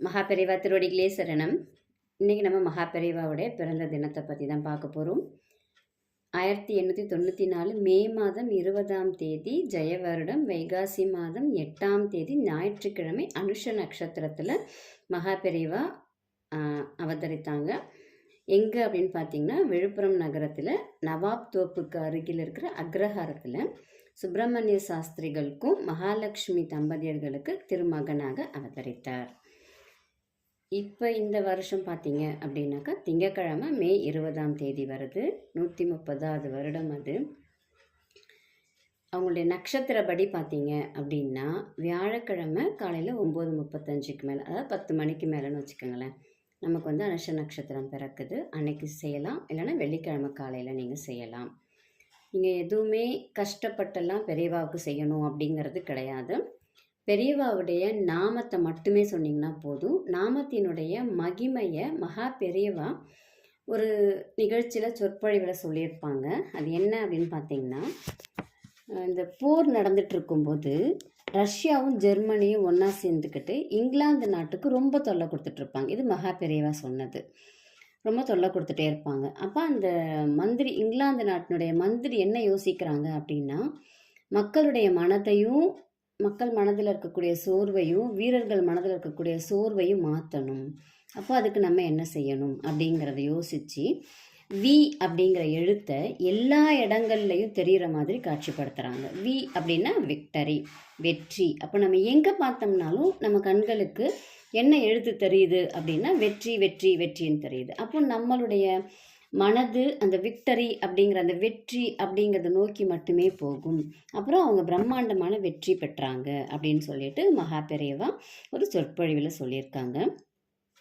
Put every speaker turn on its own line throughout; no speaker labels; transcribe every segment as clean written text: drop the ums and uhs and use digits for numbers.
மகாபெரிவா திருவடிகளே சரணம். இன்றைக்கி நம்ம மகாபெரிவாவுடைய பிறந்த தினத்தை பற்றி தான் பார்க்க போகிறோம். 1894 மே மாதம் 20ஆம் தேதி ஜெய வருடம் வைகாசி மாதம் 8ஆம் தேதி ஞாயிற்றுக்கிழமை அனுஷ நட்சத்திரத்தில் மகாபெரிவா அவதரித்தாங்க. எங்கே அப்படின்னு பார்த்தீங்கன்னா, விழுப்புரம் நகரத்தில் நவாப் தோப்புக்கு அருகில் இருக்கிற அக்ரஹாரத்தில் சுப்பிரமணிய சாஸ்திரிகளுக்கும் மகாலட்சுமி தம்பதியர்களுக்கு திருமகனாக அவதரித்தார். இப்போ இந்த வருஷம் பார்த்தீங்க அப்படின்னாக்கா திங்கக்கிழமை மே 20ஆம் தேதி வருது. 130வது வருடம் அது. அவங்களுடைய நட்சத்திரப்படி பார்த்தீங்க அப்படின்னா வியாழக்கிழமை காலையில் 9:35க்கு மேலே, அதாவது 10 மணிக்கு மேலேன்னு வச்சுக்கோங்களேன், நமக்கு வந்து அனுஷ நட்சத்திரம் பிறக்குது. அன்னைக்கு செய்யலாம், இல்லைன்னா வெள்ளிக்கிழமை காலையில் நீங்கள் செய்யலாம். நீங்கள் எதுவுமே கஷ்டப்பட்டெல்லாம் பெரியவாவுக்கு செய்யணும் அப்படிங்கிறது கிடையாது. பெரியவாவுடைய நாமத்தை மட்டுமே சொன்னீங்கன்னா போதும். நாமத்தினுடைய மகிமையை மகா பெரியவா ஒரு நிகழ்ச்சியில் சொற்பொழிவில் சொல்லியிருப்பாங்க. அது என்ன அப்படின்னு பார்த்தீங்கன்னா, இந்த போர் நடந்துட்டு இருக்கும்போது ரஷ்யாவும் ஜெர்மனியும் ஒன்றா சேர்ந்துக்கிட்டு இங்கிலாந்து நாட்டுக்கு ரொம்ப தொல்லை கொடுத்துட்ருப்பாங்க. இது மகா பெரியவா சொன்னது. ரொம்ப தொல்லை கொடுத்துட்டே இருப்பாங்க. அப்போ அந்த மந்திரி, இங்கிலாந்து நாட்டினுடைய மந்திரி என்ன யோசிக்கிறாங்க அப்படின்னா, மக்களுடைய மனத்தையும், மக்கள் மனதில் இருக்கக்கூடிய சோர்வையும், வீரர்கள் மனதில் இருக்கக்கூடிய சோர்வையும் மாற்றணும். அப்போ அதுக்கு நம்ம என்ன செய்யணும் அப்படிங்கிறத யோசித்து வி அப்படிங்கிற எழுத்தை எல்லா இடங்கள்லையும் தெரிகிற மாதிரி காட்சிப்படுத்துகிறாங்க. வி அப்படின்னா விக்டரி, வெற்றி. அப்போ நம்ம எங்கே பார்த்தோம்னாலும் நம்ம கண்களுக்கு என்ன எழுத்து தெரியுது அப்படின்னா வெற்றி வெற்றி வெற்றின்னு தெரியுது. அப்போ நம்மளுடைய மனது அந்த விக்டரி அப்படிங்கிற அந்த வெற்றி அப்படிங்கிறத நோக்கி மட்டுமே போகும். அப்புறம் அவங்க பிரம்மாண்டமான வெற்றி பெற்றாங்க அப்படின்னு சொல்லிட்டு மகாபெரிவா ஒரு சொற்பொழிவில் சொல்லியிருக்காங்க.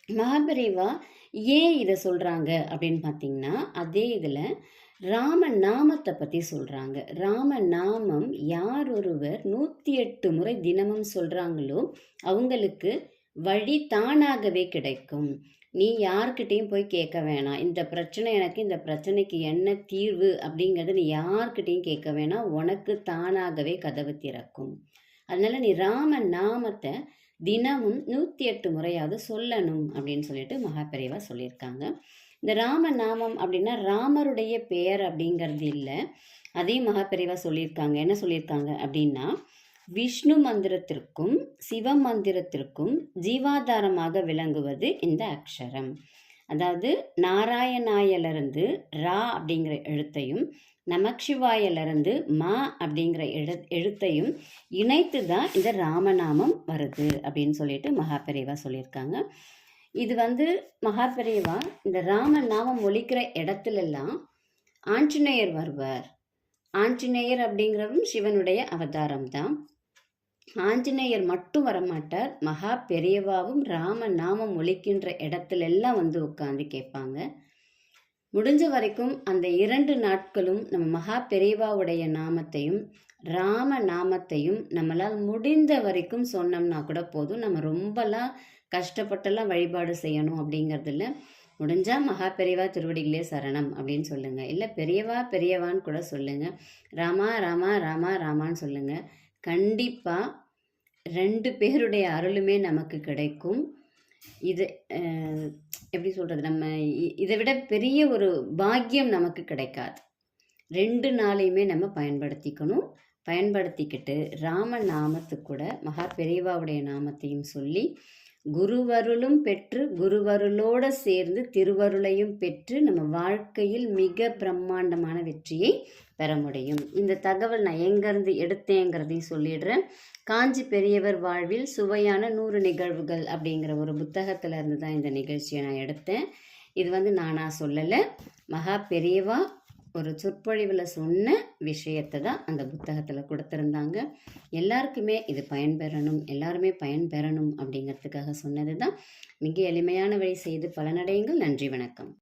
மகாபெரிவா ஏன் இதை சொல்கிறாங்க அப்படின்னு பார்த்தீங்கன்னா, அதே இதில் ராம நாமத்தை பற்றி சொல்கிறாங்க. ராம நாமம் யார் ஒருவர் 108 முறை தினமும் சொல்கிறாங்களோ அவங்களுக்கு வழி தானாகவே கிடைக்கும். நீ யார்கிட்டையும் போய் கேட்க வேணாம், இந்த பிரச்சனை எனக்கு, இந்த பிரச்சனைக்கு என்ன தீர்வு அப்படிங்கிறது நீ யார்கிட்டையும் கேட்க வேணாம், உனக்கு தானாகவே கதவு திறக்கும். அதனால் நீ ராம நாமத்தை தினமும் 108 முறையாவது சொல்லணும் அப்படின்னு சொல்லிட்டு மகாபெரிவா சொல்லியிருக்காங்க. இந்த ராம நாமம் அப்படின்னா ராமருடைய பெயர் அப்படிங்கிறது இல்லை. அதையும் மகாபெரிவா சொல்லியிருக்காங்க. என்ன சொல்லியிருக்காங்க அப்படின்னா, விஷ்ணு மந்திரத்திற்கும் சிவ மந்திரத்திற்கும் ஜீவாதாரமாக விளங்குவது இந்த அக்ஷரம். அதாவது நாராயணாயிலிருந்து ரா அப்படிங்கிற எழுத்தையும், நமச்சிவாயிலிருந்து மா அப்படிங்கிற எழுத்தையும் இணைத்து தான் இந்த ராமநாமம் வருது அப்படின்னு சொல்லிட்டு மகாபெரிவா சொல்லியிருக்காங்க. இது வந்து மகாபெரிவா இந்த ராமநாமம் ஒலிக்கிற இடத்துலெல்லாம் ஆஞ்சநேயர் வருவார். ஆஞ்சநேயர் அப்படிங்கிறதும் சிவனுடைய அவதாரம் தான். ஆஞ்சநேயர் மட்டும் வரமாட்டார், மகா பெரியவாவும் ராம நாமம் ஒலிக்கின்ற இடத்துல எல்லாம் வந்து உட்காந்து கேட்பாங்க. முடிஞ்ச வரைக்கும் அந்த 2 நாட்களும் நம்ம மகா பெரியவாவுடைய நாமத்தையும் ராம நாமத்தையும் நம்மளால் முடிந்த வரைக்கும் சொன்னோம்னா கூட போதும். நம்ம ரொம்பலாம் கஷ்டப்பட்டெல்லாம் வழிபாடு செய்யணும் அப்படிங்கிறது இல்லை. முடிஞ்சால் மகா பெரியவா திருவடிகளே சரணம் அப்படின்னு சொல்லுங்கள், இல்லை பெரியவா பெரியவான்னு கூட சொல்லுங்கள், ராமா ராமா ராமா ராமான்னு சொல்லுங்கள். கண்டிப்பாக 2 பேருடைய அருளுமே நமக்கு கிடைக்கும். இது எப்படி சொல்கிறது, நம்ம இதை விட பெரிய ஒரு பாக்கியம் நமக்கு கிடைக்காது. 2 நாளையுமே நம்ம பயன்படுத்திக்கணும். பயன்படுத்திக்கிட்டு ராம நாமத்துக்கு கூட மகா பெரியவாவுடைய நாமத்தையும் சொல்லி குருவருளும் பெற்று குருவருளோடு சேர்ந்து திருவருளையும் பெற்று நம்ம வாழ்க்கையில் மிக பிரம்மாண்டமான வெற்றியை பெற முடியும். இந்த தகவல் நான் எங்கேருந்து எடுத்தேங்கிறதையும் சொல்லிடுறேன். காஞ்சி பெரியவர் வாழ்வில் சுவையான 100 நிகழ்வுகள் அப்படிங்கிற ஒரு புத்தகத்தில் இருந்து தான் இந்த நிகழ்ச்சியை நான் எடுத்தேன். இது வந்து நானாக சொல்லலை, மகா பெரியவா ஒரு சொற்பொழிவில் சொன்ன விஷயத்தை தான் அந்த புத்தகத்தில் கொடுத்துருந்தாங்க. எல்லாருக்குமே இது பயன்பெறணும், எல்லாருமே பயன்பெறணும் அப்படிங்கிறதுக்காக சொன்னது தான். மிக எளிமையான வழி செய்து பலனடையுங்கள். நன்றி, வணக்கம்.